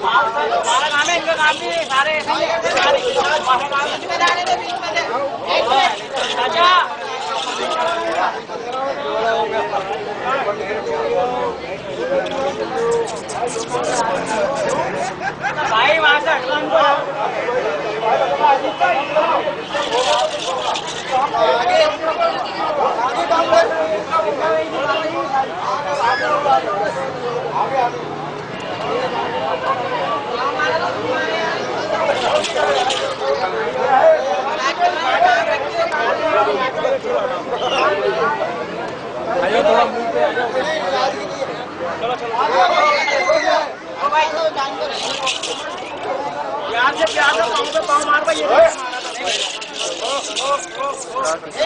हमारा नाम है, इनका नाम भी सारे भाई वहां से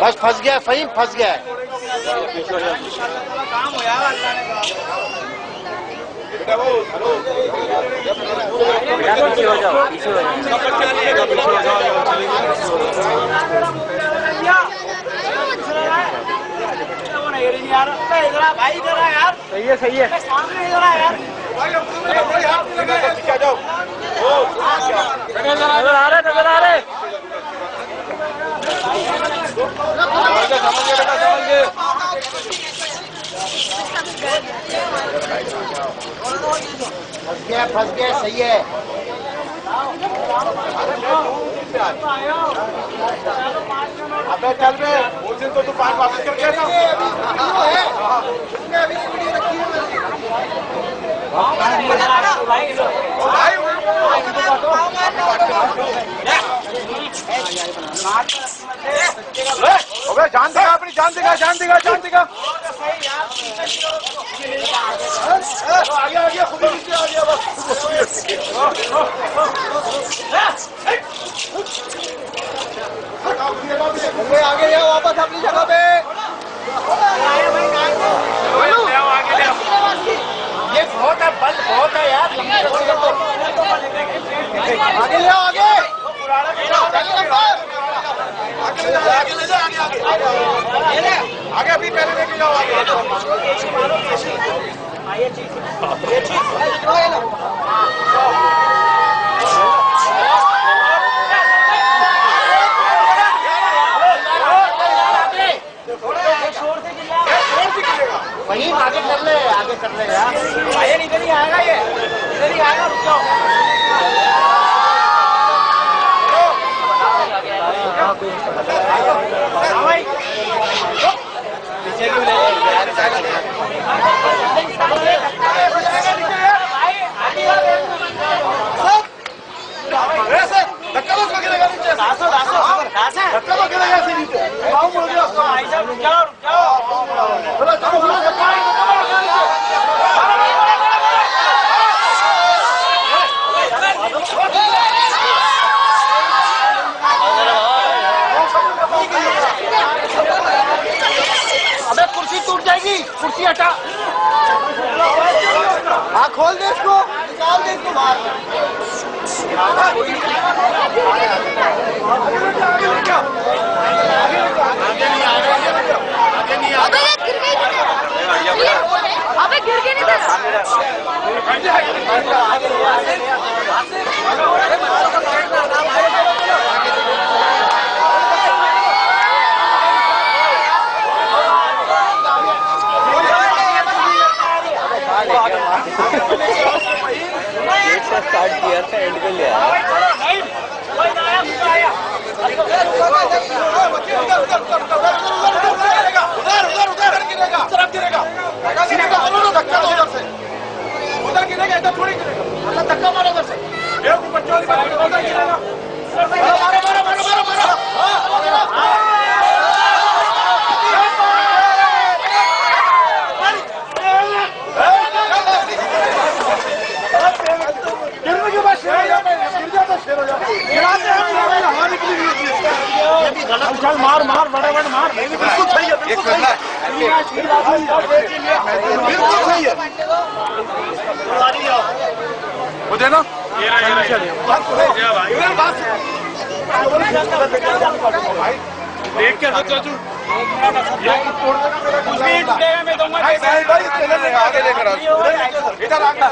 बस फंस गया, फहीम फंस गया है। काम हो यार अल्लाह ने पीछे हो जाओ, पीछे हो जाओ। भाई इधर आ यार, सही है, सही है। सामने इधर आ यार, नजर आ रहे, नजर आ रहे। फंस गया, सही है। अबे चल बे, उस दिन तो तू 5 वापस कर गया था। अबे जान देगा, अपनी जान देगा, जान देगा, जान देगा। आगे आगे खुद नीचे आ गया बस। आगे जाओ वापस अपनी जगह पे। ये बहुत है, बल बहुत है यार। आगे ले आओ, आगे आगे ले जाओ, आगे अभी पहले लेके जाओ फहीम आगे कर ले, आगे कर ले यार। भाई इधर ही आएगा, ये इधर ही आएगा, रुक जाओ। अबे कुर्सी टूट जाएगी, कुर्सी हटा। हाँ खोल दे इसको, निकाल दे इसको बाहर। अबे गिर गई नहीं स्टार्ट किया था, एंड पे लिया। उधर गिरेगा, इधर थोड़ी गिरेगा। मतलब धक्का मारो उधर से। बच्चों वाली बात उधर गिरेगा। मारो मारो मारो मारो मारो मारो। गिरने के बाद शेर हो जाता है, गिर जाता शेर हो जाता है। गिराते हैं हवा निकली हुई है। चल मार मार, बड़े बड़े मार। बिल्कुल सही है, बिल्कुल सही है, बिल्कुल सही है। वो देना देख के हाथ चाचू आगे लेकर इधर आगे